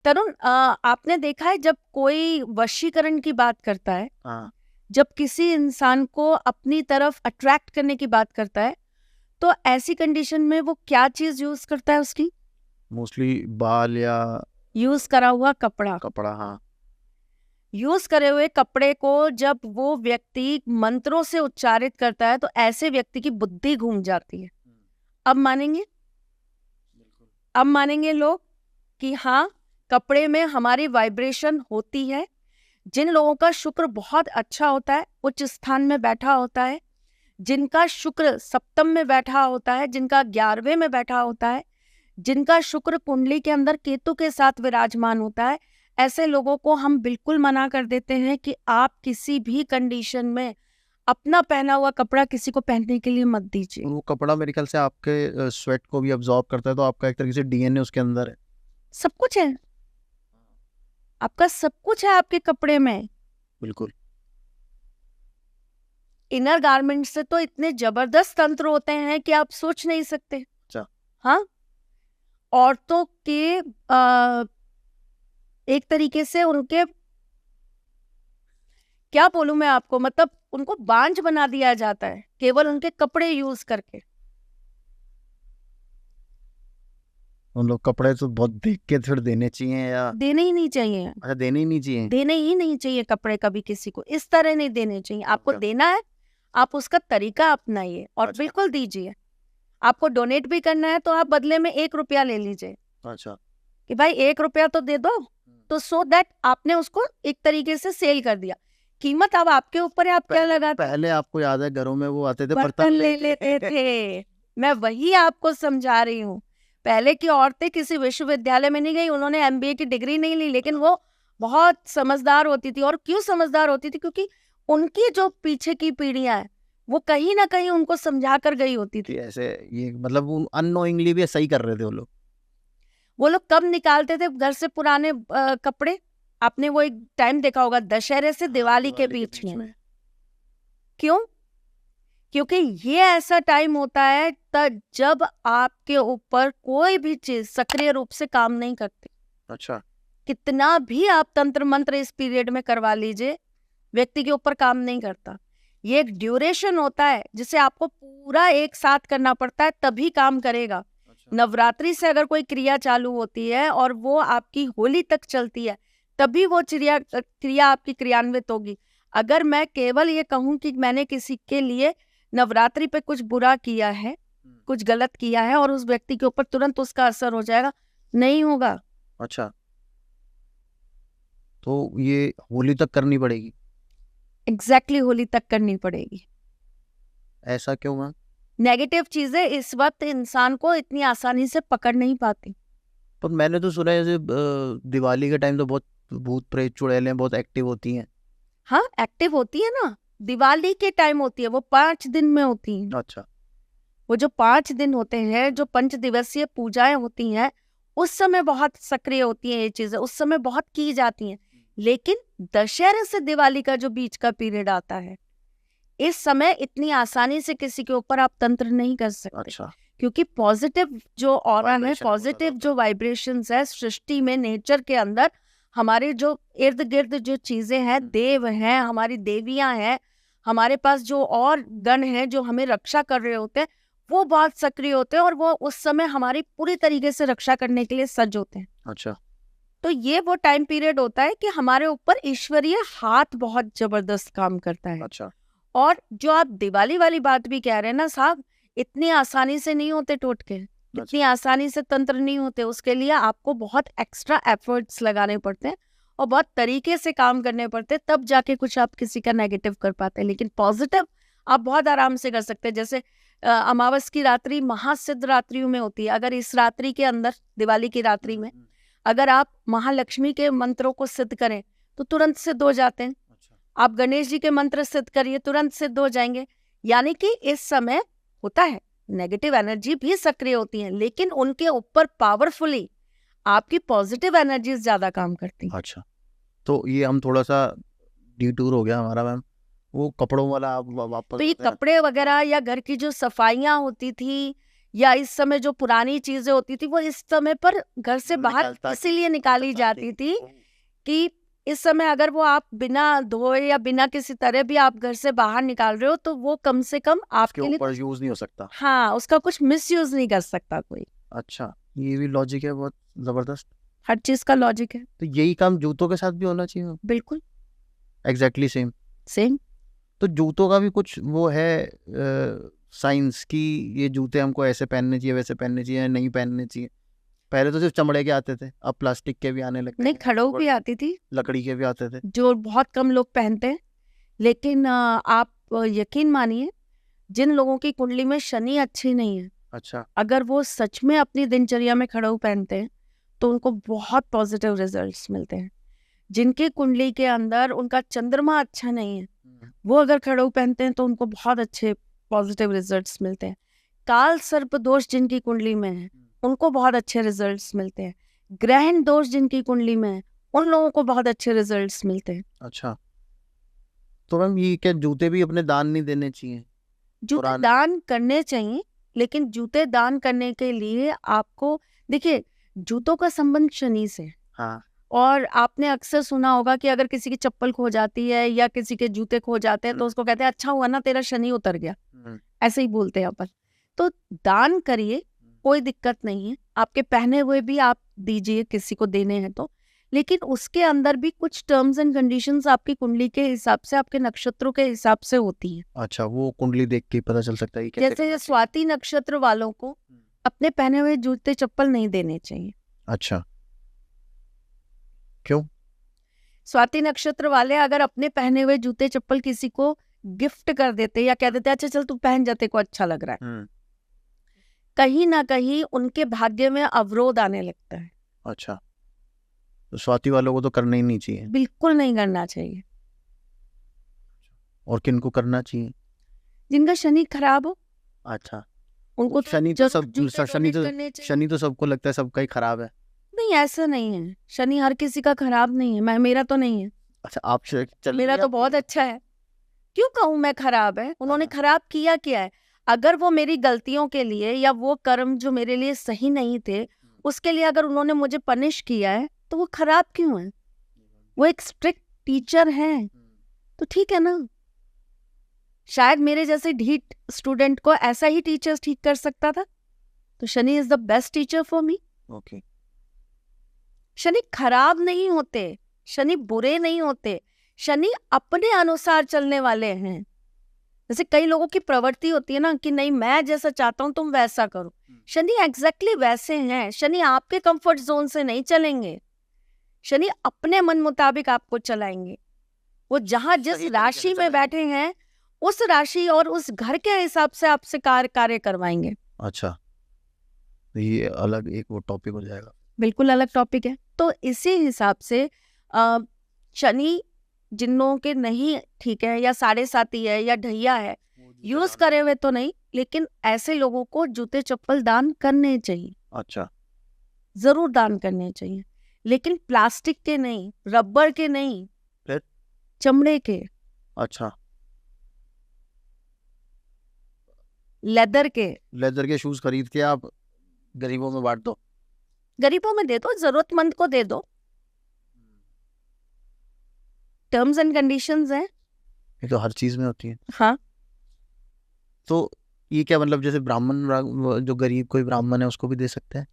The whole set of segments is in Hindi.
तरुण, आपने देखा है जब कोई वशीकरण की बात करता है, हाँ जब किसी इंसान को अपनी तरफ अट्रैक्ट करने की बात करता है, तो ऐसी कंडीशन में वो क्या चीज यूज करता है? उसकी मोस्टली बाल या यूज करा हुआ कपड़ा। कपड़ा। हाँ यूज करे हुए कपड़े को जब वो व्यक्ति मंत्रों से उच्चारित करता है तो ऐसे व्यक्ति की बुद्धि घूम जाती है। अब मानेंगे? बिल्कुल। अब मानेंगे लोग कि हाँ, कपड़े में हमारी वाइब्रेशन होती है। जिन लोगों का शुक्र बहुत अच्छा होता है, उच्च स्थान में बैठा होता है, जिनका शुक्र सप्तम में बैठा होता है, जिनका 11वें में बैठा होता है, जिनका शुक्र कुंडली के अंदर केतु के साथ विराजमान होता है, ऐसे लोगों को हम बिल्कुल मना कर देते हैं कि आप किसी भी कंडीशन में अपना पहना हुआ कपड़ा किसी को पहनने के लिए मत दीजिए। वो कपड़ा मेरे ख्याल से आपके स्वेट को भी अब्जॉर्ब करता है, तो आपका एक तरीके से डीएनए उसके अंदर है। सब कुछ है, आपका सब कुछ है आपके कपड़े में। बिल्कुल। इनर गारमेंट से तो इतने जबरदस्त तंत्र होते हैं कि आप सोच नहीं सकते। अच्छा। हाँ, औरतों के एक तरीके से उनके, क्या बोलूं मैं आपको, मतलब उनको बांझ बना दिया जाता है केवल उनके कपड़े यूज करके। उन लोग कपड़े तो बहुत देख के फिर देने चाहिए, या देने ही नहीं चाहिए, अच्छा देने ही नहीं चाहिए। देने ही नहीं चाहिए कपड़े कभी किसी को, इस तरह नहीं देने चाहिए। आपको अच्छा। देना है, आप उसका तरीका अपनाइए और अच्छा। बिल्कुल दीजिए। आपको डोनेट भी करना है तो आप बदले में 1 रुपया ले लीजिए अच्छा। कि भाई 1 रुपया तो दे दो, तो सो दैट आपने उसको एक तरीके से सेल कर दिया। कीमत अब आपके ऊपर है, आप क्या लगाते हैं। पहले आपको याद है घरों में वो आते थे बर्तन ले लेते थे, मैं वही आपको समझा रही हूँ। पहले की औरतें किसी विश्वविद्यालय में नहीं गई, उन्होंने एमबीए की डिग्री नहीं ली, लेकिन वो बहुत समझदार होती थी। और क्यों समझदार होती थी? क्योंकि उनकी जो पीछे की पीढ़ियां हैं वो कहीं ना कहीं उनको समझा कर गई होती कि थी। ऐसे ये मतलब अननोइंगली भी सही कर रहे थे वो लोग। वो लोग कब निकालते थे घर से पुराने कपड़े? आपने वो एक टाइम देखा होगा, दशहरे से दिवाली के बीच में। क्यों? क्योंकि ये ऐसा टाइम होता है तब जब आपके ऊपर कोई भी चीज सक्रिय रूप से काम नहीं करती। अच्छा। कितना भी आप तंत्र मंत्र इस पीरियड में करवा लीजिए, व्यक्ति के ऊपर काम नहीं करता। ये एक ड्यूरेशन होता है जिसे आपको पूरा एक साथ करना पड़ता है, तभी काम करेगा। अच्छा। नवरात्रि से अगर कोई क्रिया चालू होती है और वो आपकी होली तक चलती है, तभी वो क्रिया आपकी क्रियान्वित होगी। अगर मैं केवल ये कहूं कि मैंने किसी के लिए नवरात्रि पे कुछ बुरा किया है, कुछ गलत किया है, और उस व्यक्ति के ऊपर तुरंत उसका असर हो जाएगा, नहीं होगा। अच्छा, तो ये होली तक करनी पड़ेगी? एग्जैक्टली होली तक करनी पड़ेगी। ऐसा क्यों मैम? नेगेटिव चीजें इस वक्त इंसान को इतनी आसानी से पकड़ नहीं पाती। पर मैंने तो सुना है जैसे दिवाली के टाइम तो बहुत भूत प्रेत चुड़ैलें बहुत एक्टिव होती हैं। हाँ, एक्टिव होती है ना, दिवाली के टाइम होती है, वो 5 दिन में होती है। अच्छा। वो जो 5 दिन होते हैं, जो 5 दिवसीय पूजाएं होती हैं, उस समय बहुत सक्रिय होती हैं ये चीजें, उस समय बहुत की जाती हैं। लेकिन दशहरे से दिवाली का जो बीच का पीरियड आता है, इस समय इतनी आसानी से किसी के ऊपर आप तंत्र नहीं कर सकते। अच्छा। क्योंकि पॉजिटिव जो ऑरा है, Vibration पॉजिटिव बहुत जो वाइब्रेशंस है सृष्टि में, नेचर के अंदर, हमारे जो इर्द गिर्द जो चीजें हैं, देव हैं, हमारी देवियां हैं, हमारे पास जो और गण हैं जो हमें रक्षा कर रहे होते हैं, वो बहुत सक्रिय होते हैं और वो उस समय हमारी पूरी तरीके से रक्षा करने के लिए सज्ज होते हैं। अच्छा। तो ये वो टाइम पीरियड होता है कि हमारे ऊपर ईश्वरीय हाथ बहुत जबरदस्त काम करता है। अच्छा। और जो आप दिवाली वाली बात भी कह रहे हैं ना साहब, इतनी आसानी से नहीं होते टोटके, इतनी अच्छा। आसानी से तंत्र नहीं होते। उसके लिए आपको बहुत एक्स्ट्रा एफर्ट्स लगाने पड़ते हैं और बहुत तरीके से काम करने पड़ते हैं, तब जाके कुछ आप किसी का नेगेटिव कर पाते हैं। लेकिन पॉजिटिव आप बहुत आराम से कर सकते हैं। जैसे अमावस की रात्रि महासिद्ध रात्रियों में होती है। अगर इस रात्रि के अंदर, दिवाली की रात्रि में, अगर आप महालक्ष्मी के मंत्रों को सिद्ध करें तो तुरंत सिद्ध हो जाते हैं। अच्छा। आप गणेश जी के मंत्र सिद्ध करिए, तुरंत सिद्ध हो जाएंगे। यानी कि इस समय होता है, नेगेटिव एनर्जी भी सक्रिय होती है, लेकिन उनके ऊपर पावरफुली आपकी पॉजिटिव एनर्जीज ज्यादा काम करती हैं। अच्छा, तो ये हम थोड़ा सा डिटूर हो गया हमारा मैम। वो कपड़ों वाला आप वापस तो ये बताएं। कपड़े वगैरह या घर की जो सफाइयां होती थी, या इस समय जो पुरानी चीजें होती थी वो इस समय पर घर से बाहर इसीलिए निकाली जाती थी कि इस समय अगर वो आप बिना धोए या बिना किसी तरह भी आप घर से बाहर निकाल रहे हो तो वो कम से कम आपके लिए यूज नहीं हो सकता। हाँ, उसका कुछ मिसयूज नहीं कर सकता कोई। अच्छा, ये भी लॉजिक है बहुत जबरदस्त। हर चीज का लॉजिक है। तो यही काम जूतों के साथ भी होना चाहिए। बिल्कुल एग्जैक्टली सेम। तो जूतों का भी कुछ वो है साइंस की, ये जूते हमको ऐसे पहनने चाहिए वैसे पहनने चाहिए नहीं पहनने चाहिए? पहले तो सिर्फ चमड़े के आते थे, अब प्लास्टिक के भी आने लगे। नहीं, खड़ो भी आती थी, लकड़ी के भी आते थे, जो बहुत कम लोग पहनते हैं। लेकिन आप यकीन मानिए, जिन लोगों की कुंडली में शनि अच्छी नहीं है, अच्छा, अगर वो सच में अपनी दिनचर्या में खड़ाऊ पहनते हैं तो उनको बहुत पॉजिटिव रिजल्ट्स मिलते हैं। जिनकी कुंडली के अंदर उनका चंद्रमा अच्छा नहीं है, वो अगर खड़ाऊ पहनते हैं तो उनको बहुत अच्छे पॉजिटिव रिजल्ट्स मिलते हैं। काल सर्प दोष जिनकी कुंडली में है उनको बहुत अच्छे रिजल्ट्स मिलते हैं। ग्रहण दोष जिनकी कुंडली में है उन लोगों को बहुत अच्छे रिजल्ट्स मिलते हैं। अच्छा, तो मैम ये क्या जूते भी अपने दान नहीं देने चाहिए? जूते दान करने चाहिए, लेकिन जूते दान करने के लिए आपको, देखिए, जूतों का संबंध शनि से। हाँ। और आपने अक्सर सुना होगा कि अगर किसी की चप्पल खो जाती है या किसी के जूते खो जाते हैं तो उसको कहते हैं अच्छा हुआ ना तेरा शनि उतर गया, ऐसे ही बोलते हैं अपन। तो दान करिए, कोई दिक्कत नहीं है, आपके पहने हुए भी आप दीजिए किसी को देने हैं तो, लेकिन उसके अंदर भी कुछ टर्म्स एंड कंडीशंस आपकी कुंडली के हिसाब से, आपके नक्षत्रों के हिसाब से होती हैं। अच्छा, वो कुंडली देख के पता चल सकता है? जैसे स्वाति नक्षत्र वालों को अपने पहने हुए जूते चप्पल नहीं देने चाहिए। अच्छा, क्यों? स्वाति नक्षत्र वाले अगर अपने पहने हुए जूते चप्पल किसी को गिफ्ट कर देते या कह देते अच्छा चल तू पहन जाते को अच्छा लग रहा है, कहीं ना कहीं उनके भाग्य में अवरोध आने लगता है। अच्छा, तो स्वाति वालों को तो करना ही नहीं चाहिए? बिल्कुल नहीं करना चाहिए। और किनको करना चाहिए? जिनका शनि खराब हो। अच्छा, उनको शनि तो सब शनि तो सबको लगता है सबका ही खराब है। नहीं, ऐसा नहीं है, शनि हर किसी का खराब नहीं है। मेरा तो नहीं है। अच्छा, आप मेरा तो बहुत अच्छा है। क्यों कहूँ मैं खराब है? उन्होंने खराब किया क्या है? अगर वो मेरी गलतियों के लिए या वो कर्म जो मेरे लिए सही नहीं थे उसके लिए अगर उन्होंने मुझे पनिश किया है तो वो खराब क्यों है? वो एक स्ट्रिक्ट टीचर है तो ठीक है ना। शायद मेरे जैसे ढीठ स्टूडेंट को ऐसा ही टीचर ठीक कर सकता था। तो Shani is the best teacher for me. Okay. Shani खराब नहीं होते, शनि बुरे नहीं होते, शनि अपने अनुसार चलने वाले हैं। जैसे कई लोगों की प्रवृत्ति होती है ना कि नहीं मैं जैसा चाहता हूं तुम वैसा करो, शनि एग्जैक्टली वैसे हैं। शनि आपके कंफर्ट जोन से नहीं चलेंगे, शनि अपने मन मुताबिक आपको चलाएंगे। वो जहां जिस राशि में बैठे हैं उस राशि और उस घर के हिसाब से आपसे कार्य करवाएंगे। अच्छा, ये अलग एक वो टॉपिक हो जाएगा। बिल्कुल अलग टॉपिक है। तो इसी हिसाब से शनि जिन लोगों के नहीं ठीक है या साढ़े साती है या ढैया है, यूज करे हुए तो नहीं, लेकिन ऐसे लोगों को जूते चप्पल दान करने चाहिए। अच्छा, जरूर दान करने चाहिए, लेकिन प्लास्टिक के नहीं, रबर के नहीं, फिर चमड़े के। अच्छा, लेदर के शूज खरीद के आप गरीबों में बांट दो। गरीबों में दे दो, जरूरतमंद को दे दो। टर्म्स एंड कंडीशंस हैं। ये तो हर चीज में होती है। हाँ। तो ये क्या मतलब, जैसे ब्राह्मण, जो गरीब कोई ब्राह्मण है उसको भी दे सकते हैं?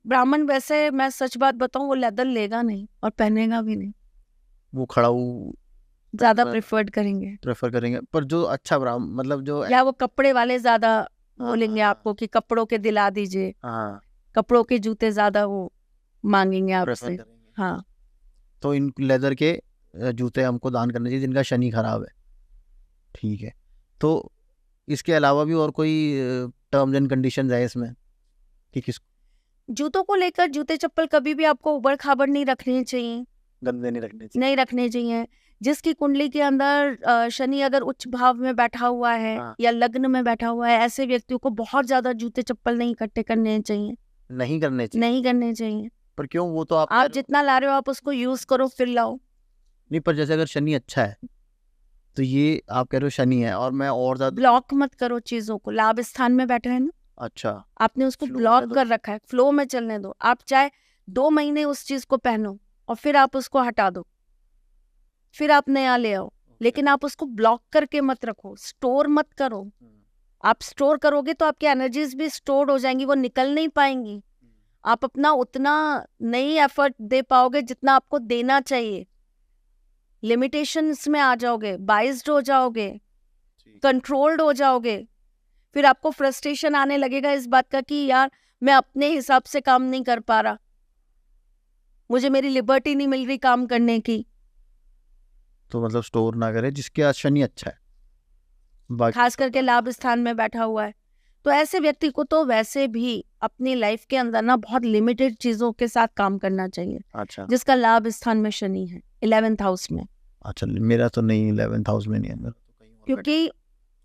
ब्राह्मण वैसे मैं सच बात बताऊं वो लेदर लेगा नहीं और पहनेगा भी नहीं, वो खड़ाऊ ज्यादा प्रेफर करेंगे। पर जो अच्छा ब्राह्मण मतलब जो, या वो कपड़े वाले ज्यादा बोलेंगे आपको कि कपड़ों के दिला दीजिए। हाँ, कपड़ों के जूते ज्यादा वो मांगेंगे आपसे। हाँ, तो इन लेदर के जूते हमको दान करने चाहिए जिनका शनि खराब है। ठीक है। तो इसके अलावा भी और कोई टर्म्स एंड कंडीशंस है इसमें कि किस जूतों को लेकर? जूते चप्पल कभी भी आपको उबड़ खाबड़ नहीं रखने चाहिए, गंदे नहीं रखने चाहिए। जिसकी कुंडली के अंदर शनि अगर उच्च भाव में बैठा हुआ है या लग्न में बैठा हुआ है, ऐसे व्यक्तियों को बहुत ज्यादा जूते चप्पल नहीं इकट्ठे करने चाहिए। नहीं करने चाहिए। पर क्यों? वो तो आप जितना ला रहे हो आप उसको यूज करो फिर लाओ। नहीं, पर जैसे अगर शनि अच्छा है तो ये आप कह रहे हो शनि है और मैं और ज्यादा ब्लॉक मत करो चीजों को। लाभ स्थान में बैठे हैं ना, अच्छा, आपने उसको Flow में ब्लॉक तो- कर रखा है, फ्लो में चलने दो। आप चाहे 2 महीने उस चीज को पहनो और फिर आप उसको हटा दो, फिर आप नया ले आओ, लेकिन आप उसको ब्लॉक करके मत रखो, स्टोर मत करो। आप स्टोर करोगे तो आपकी एनर्जीज भी स्टोर हो जाएंगी, वो निकल नहीं पाएंगी। आप अपना उतना नहीं एफर्ट दे पाओगे जितना आपको देना चाहिए। लिमिटेशंस में आ जाओगे, बाइस्ड हो जाओगे, कंट्रोल्ड हो जाओगे। फिर आपको फ्रस्ट्रेशन आने लगेगा इस बात का कि यार मैं अपने हिसाब से काम नहीं कर पा रहा, मुझे मेरी लिबर्टी नहीं मिल रही काम करने की। तो मतलब स्टोर ना करे, जिसके आज शनि अच्छा है, बाकी खास करके लाभ स्थान में बैठा हुआ है, तो ऐसे व्यक्ति को तो वैसे भी अपनी लाइफ के अंदर ना बहुत लिमिटेड चीजों के साथ काम करना चाहिए, अच्छा जिसका लाभ स्थान में शनि है 11th हाउस में। अच्छा, मेरा तो नहीं 11th हाउस में नहीं है, मेरा तो कहीं और क्योंकि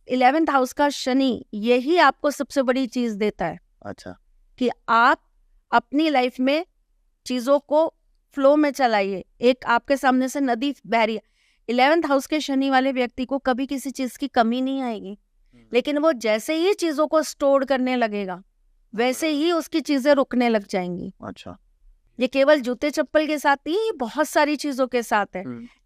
11th हाउस का शनि यही आपको सबसे बड़ी चीज देता है बैठा। अच्छा, कि आप अपनी लाइफ में चीजों को फ्लो में चलाइए। एक आपके सामने से नदी बह रही है, 11th हाउस के शनि वाले व्यक्ति को कभी किसी चीज की कमी नहीं आएगी, लेकिन वो जैसे ही चीजों को स्टोर करने लगेगा वैसे ही उसकी चीजें रुकने लग जाएंगी। अच्छा, ये केवल जूते चप्पल के साथ नहीं, ये बहुत सारी चीजों के साथ है।